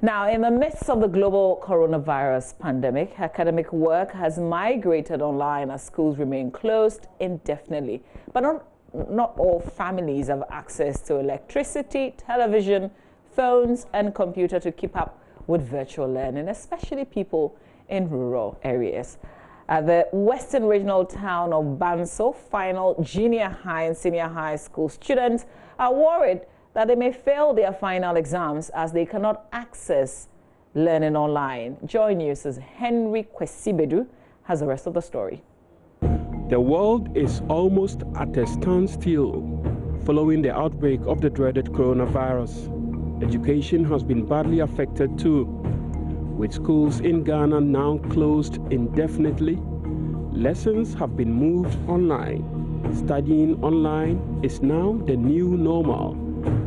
Now, in the midst of the global coronavirus pandemic, academic work has migrated online as schools remain closed indefinitely. But not all families have access to electricity, television, phones, and computer to keep up with virtual learning, especially people in rural areas. At the Western Regional town of Banso, final junior high and senior high school students are worried that they may fail their final exams as they cannot access learning online. JoyNews' Henry Kwesibedu has the rest of the story. The world is almost at a standstill following the outbreak of the dreaded coronavirus. Education has been badly affected too. With schools in Ghana now closed indefinitely, lessons have been moved online. Studying online is now the new normal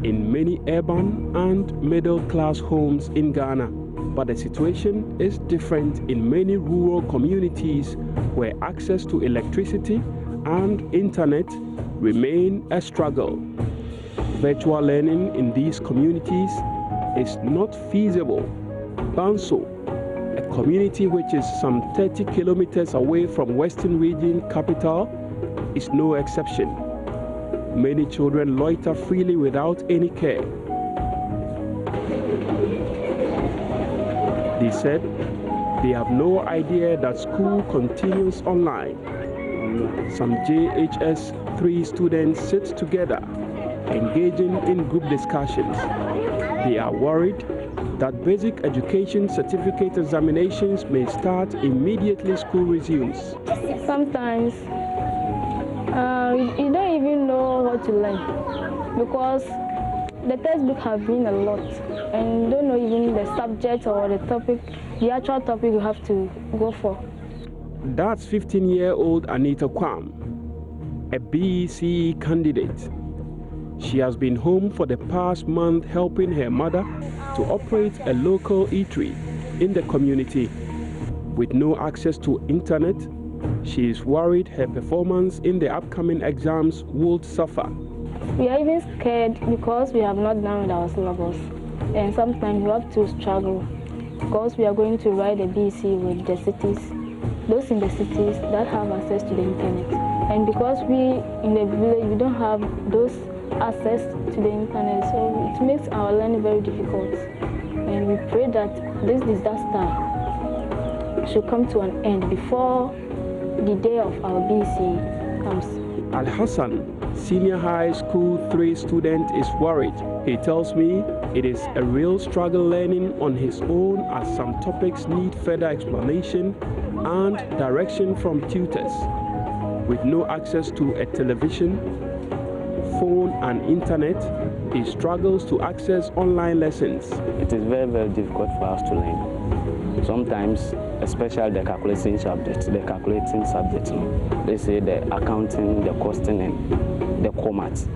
in many urban and middle-class homes in Ghana. But the situation is different in many rural communities where access to electricity and internet remain a struggle. Virtual learning in these communities is not feasible. Banso, a community which is some 30 kilometers away from Western Region capital, is no exception. Many children loiter freely without any care. They said they have no idea that school continues online. Some JHS 3 students sit together, engaging in group discussions. They are worried that basic education certificate examinations may start immediately school resumes. Sometimes you don't even know what to learn because the textbook have been a lot and you don't know even the subject or the topic, the actual topic you have to go for. That's 15-year-old Anita Kwam, a BEC candidate. She has been home for the past month helping her mother to operate a local eatery in the community. With no access to internet, she is worried her performance in the upcoming exams would suffer. We are even scared because we have not done our syllabus, and sometimes we have to struggle because we are going to write a BC with the cities, those in the cities that have access to the internet. And because we in the village, we don't have those access to the internet, so it makes our learning very difficult. And we pray that this disaster should come to an end before the day of our BC comes. Al-Hassan, senior high school 3 student, is worried. He tells me it is a real struggle learning on his own as some topics need further explanation and direction from tutors. With no access to a television, phone and internet, he struggles to access online lessons. It is very, very difficult for us to learn. Sometimes, especially the calculating subject, they say the accounting, the costing, and the commerce.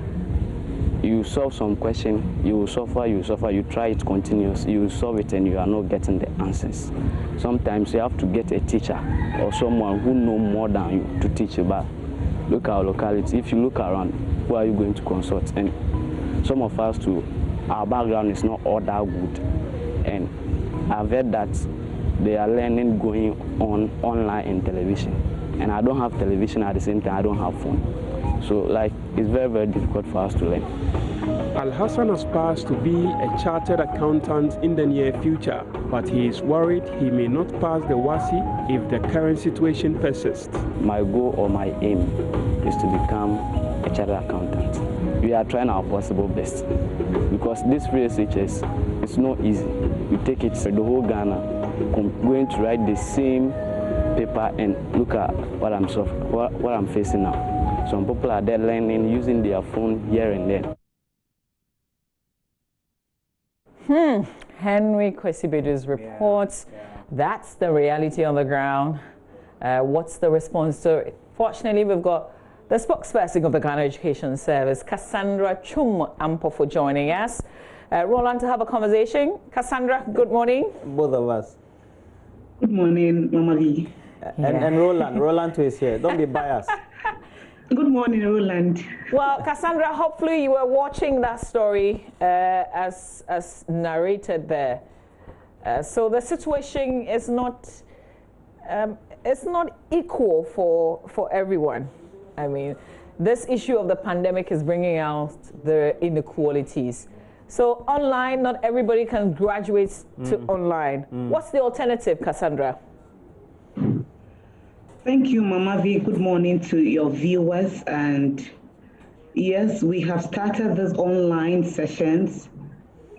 You solve some question, you suffer, you try it continuous, you solve it and you are not getting the answers. Sometimes you have to get a teacher or someone who knows more than you to teach you about. Look at our locality. If you look around, who are you going to consult? And some of us too, our background is not all that good. And I've heard that they are learning going on online and television. And I don't have television at the same time, I don't have phone. So like, it's very, very difficult for us to learn. Al-Hassan aspires to be a chartered accountant in the near future, but he is worried he may not pass the WASI if the current situation persists. My goal or my aim is to become a chartered accountant. We are trying our possible best because this research is not easy. You take it to the whole Ghana, going to write the same paper and look at what I'm facing now. Some people are there learning, using their phone here and there. Henry Kwesibedu's reports. That's the reality on the ground. What's the response to it? Fortunately, we've got the spokesperson of the Ghana Education Service, Cassandra Chum Ampo, for joining us. Roland, to have a conversation. Cassandra, good morning. Both of us. Good morning, Mama Lee. And Roland too is here. Don't be biased. Good morning, Roland. Well, Cassandra, hopefully you were watching that story as narrated there. So the situation is not it's not equal for everyone. I mean, this issue of the pandemic is bringing out the inequalities. So online, not everybody can graduate to online. What's the alternative, Cassandra? Thank you, Mama V. Good morning to your viewers. And yes, we have started these online sessions,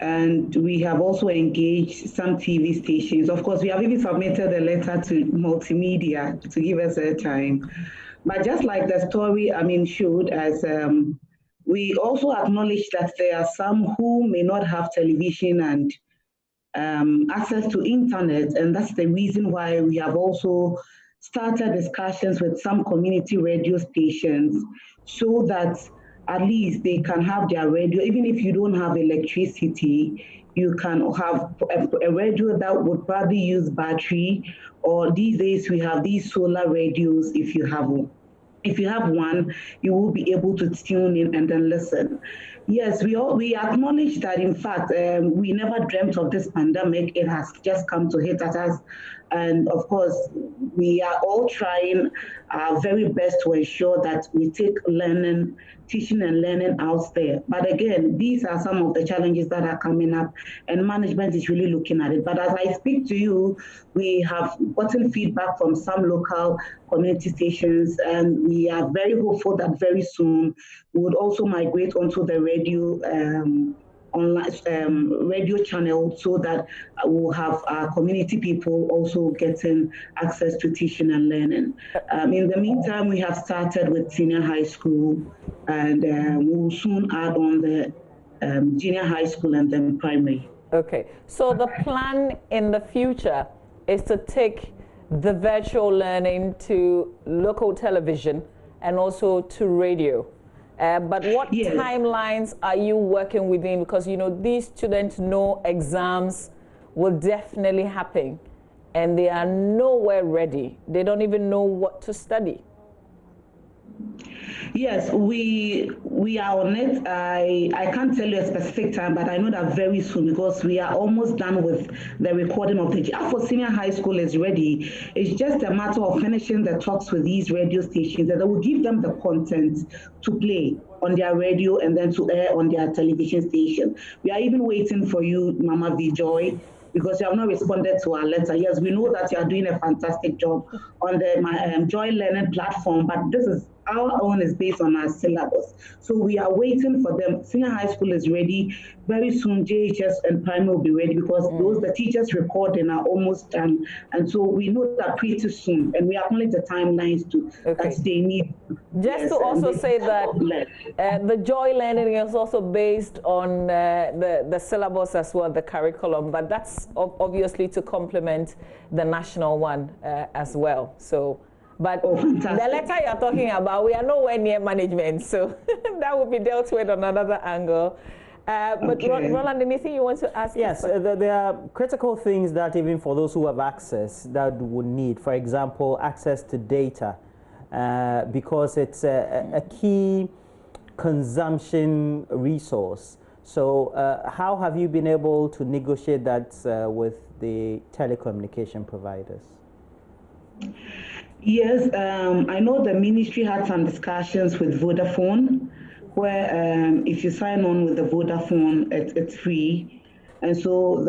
and we have also engaged some TV stations. Of course, we have even submitted a letter to multimedia to give us a time. But just like the story, showed us, we also acknowledge that there are some who may not have television and access to internet, and that's the reason why we have also started discussions with some community radio stations so that at least they can have their radio. Even if you don't have electricity, you can have a radio that would probably use battery, or these days we have these solar radios. If you have one, you will be able to tune in and then listen. Yes, we acknowledge that, in fact, we never dreamt of this pandemic. It has just come to hit at us. And of course, we are all trying our very best to ensure that we take teaching and learning out there. But again, these are some of the challenges that are coming up, and management is really looking at it. But as I speak to you, we have gotten feedback from some local community stations, and we are very hopeful that very soon we would also migrate onto the radio online radio channel, so that we'll have our community people also getting access to teaching and learning. In the meantime, we have started with senior high school, and we'll soon add on the junior high school and then primary. Okay, so the plan in the future is to take the virtual learning to local television and also to radio. But what timelines are you working within? Because, these students know exams will definitely happen, and they are nowhere ready. They don't even know what to study. Yes, we are on it. I can't tell you a specific time, but I know that very soon, because we are almost done with the recording of the for senior high school is ready. It's just a matter of finishing the talks with these radio stations, and that will give them the content to play on their radio and then to air on their television station. We are even waiting for you, Mama V Joy, because you have not responded to our letter. Yes, we know that you are doing a fantastic job on the Joy Learning platform, but this is our own is based on our syllabus. So we are waiting for them. Senior high school is ready. Very soon, JHS and primary will be ready, because the teachers recording are almost done. And so we know that pretty soon, and we acknowledge the timelines too, that they need. Just to also say that the Joy Learning is also based on the syllabus as well, the curriculum, but that's obviously to complement the national one as well. So. But the letter you're talking about, we are nowhere near management, so that will be dealt with on another angle. But Roland, anything you want to ask? Yes, there are critical things that even for those who have access that would need. For example, access to data, because it's a key consumption resource. So how have you been able to negotiate that with the telecommunication providers? Yes, I know the ministry had some discussions with Vodafone, where if you sign on with the Vodafone, it's free. And so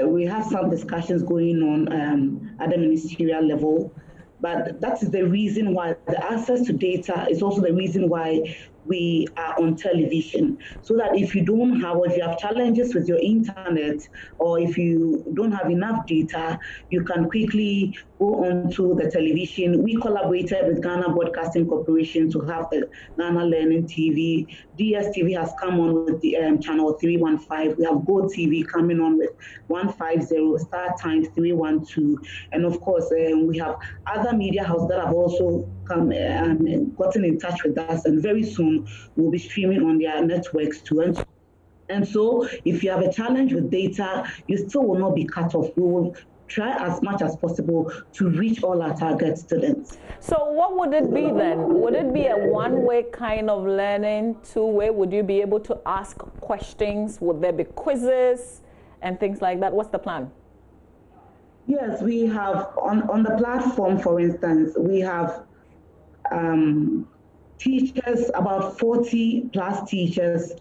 we have some discussions going on at the ministerial level. But that's the reason why the access to data is also the reason why we are on television, so that if you don't have, or if you have challenges with your internet, or if you don't have enough data, you can quickly go onto the television. We collaborated with Ghana Broadcasting Corporation to have the Ghana Learning TV. DSTV has come on with the channel 315. We have Go TV coming on with 150, Star Times 312. And of course, we have other media houses that have also come and gotten in touch with us, and very soon we'll be streaming on their networks too. And so if you have a challenge with data, you still will not be cut off. We will try as much as possible to reach all our target students. So what would it be then? Would it be a one-way kind of learning, two-way? Would you be able to ask questions? Would there be quizzes and things like that? What's the plan? Yes, we have on the platform, for instance, we have teachers, about 40 plus teachers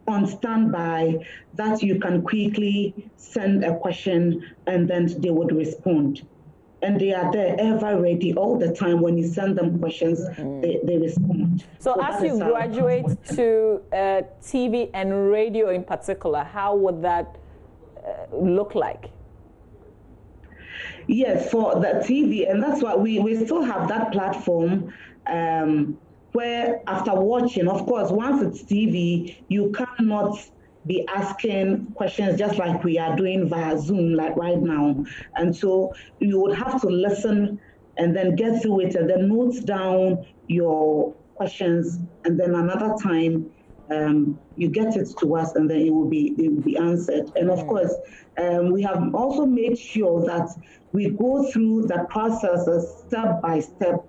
on standby that you can quickly send a question and then they would respond. And they are there ever ready all the time. When you send them questions, they respond. So as you graduate to TV and radio in particular, how would that look like? Yes, for the TV, and that's why we still have that platform where after watching, of course, once it's TV, you cannot be asking questions just like we are doing via Zoom, like right now. And so you would have to listen and then get through it and then note down your questions, and then another time you get it to us, and then it will be answered. And of course, we have also made sure that we go through the processes step by step.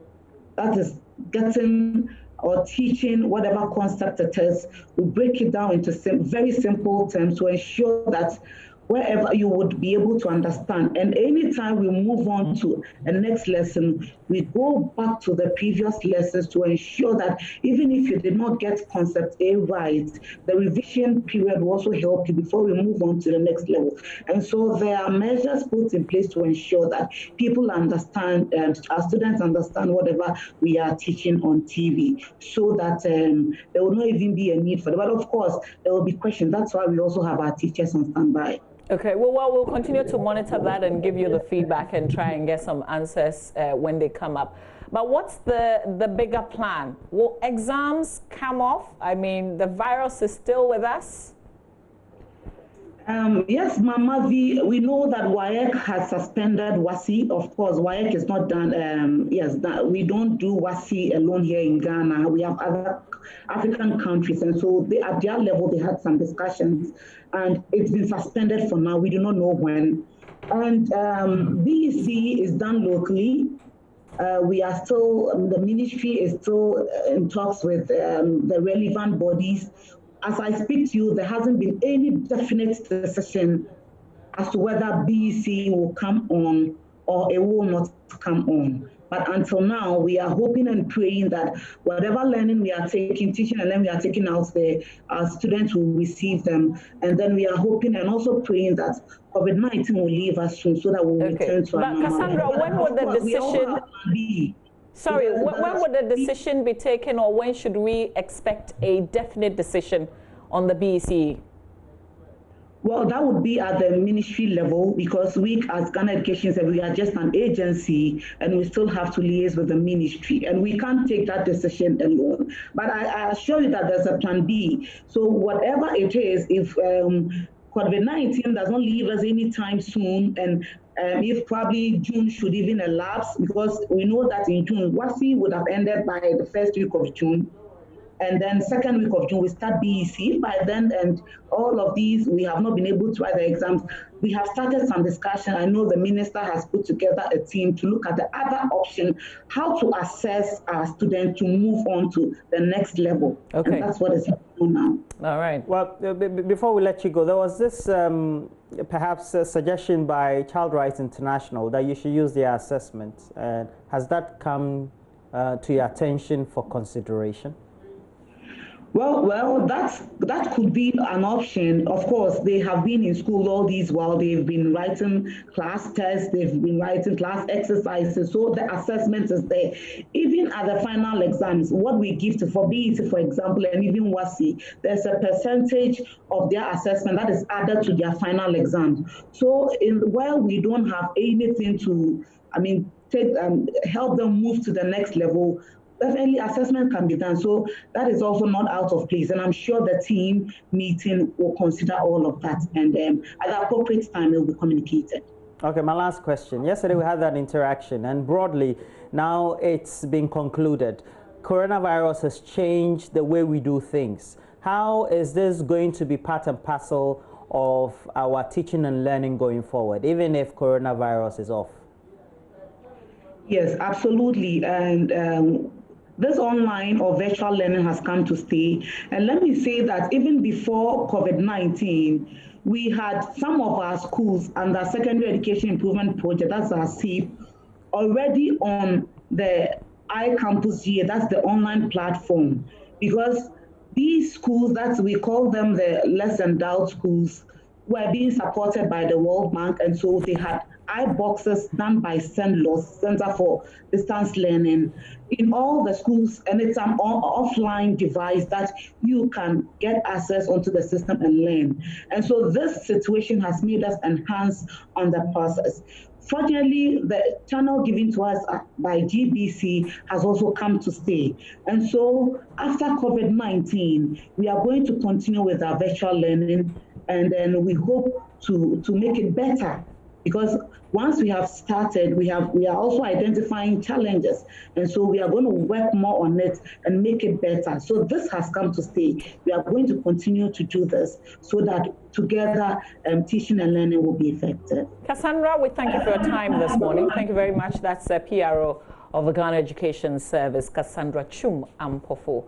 That is getting or teaching whatever concept it is. We break it down into very simple terms to ensure that wherever you would be able to understand. And anytime we move on to a next lesson, we go back to the previous lessons to ensure that even if you did not get concept A right, the revision period will also help you before we move on to the next level. And so there are measures put in place to ensure that people understand, our students understand whatever we are teaching on TV, so that there will not even be a need for it. But of course, there will be questions. That's why we also have our teachers on standby. Okay, well, we'll continue to monitor that and give you the feedback and try and get some answers when they come up. But what's the bigger plan? Will exams come off? I mean, the virus is still with us? Yes, Mama V, we know that WAEC has suspended WASI. Of course, WAEC is not done. Yes, we don't do WASI alone here in Ghana. We have other African countries, and so at their level, they had some discussions, and it's been suspended for now. We do not know when. And BEC is done locally. We are still, the ministry is still in talks with the relevant bodies. As I speak to you, there hasn't been any definite decision as to whether BEC will come on or it will not come on. But until now, we are hoping and praying that whatever learning we are taking, teaching and learning we are taking out there, our students will receive them. And then we are hoping and also praying that COVID-19 will leave us soon so that we'll return to our normal. Cassandra, when would the decision... Sorry, when would the decision be taken, or when should we expect a definite decision on the BEC? Well, that would be at the ministry level, because we as Ghana Education Service, we are just an agency and we still have to liaise with the ministry, and we can't take that decision alone. But I assure you that there's a plan B. So whatever it is, if COVID-19 does not leave us anytime soon, and if probably June should even elapse, because we know that in June, WASI would have ended by the first week of June. And then second week of June, we start BEC. By then, and all of these, we have not been able to write the exams. We have started some discussion. I know the minister has put together a team to look at the other option, how to assess our students to move on to the next level. Okay. And that's what is happening now. All right. Well, before we let you go, there was this perhaps a suggestion by Child Rights International that you should use their assessment. Has that come to your attention for consideration? Well, that could be an option. Of course, they have been in school all these while. They've been writing class tests, they've been writing class exercises, so the assessment is there. Even at the final exams, what we give for BEC, for example, and even WASI, there's a percentage of their assessment that is added to their final exam. So while we don't have anything to, help them move to the next level, definitely assessment can be done. So that is also not out of place. And I'm sure the team meeting will consider all of that. And at the appropriate time, it will be communicated. Okay, my last question. Yesterday we had that interaction, and broadly, now it's been concluded. Coronavirus has changed the way we do things. How is this going to be part and parcel of our teaching and learning going forward, even if coronavirus is off? Yes, absolutely. And this online or virtual learning has come to stay. And let me say that even before COVID-19, we had some of our schools under Secondary Education Improvement Project, that's our SEEP, already on the iCampus GA, that's the online platform. Because these schools, that we call them the less endowed schools, were being supported by the World Bank, and so they had iBoxes done by CENLOS, Center for Distance Learning, in all the schools, and it's an offline device that you can get access onto the system and learn. And so this situation has made us enhance on the process. Fortunately, the channel given to us by GBC has also come to stay. And so after COVID-19, we are going to continue with our virtual learning, and then we hope to make it better. Because once we have started, we are also identifying challenges. And so we are going to work more on it and make it better. So this has come to stay. We are going to continue to do this so that together teaching and learning will be effective. Cassandra, we thank you for your time this morning. Thank you very much. That's PRO of the Ghana Education Service, Cassandra Chum Ampofo.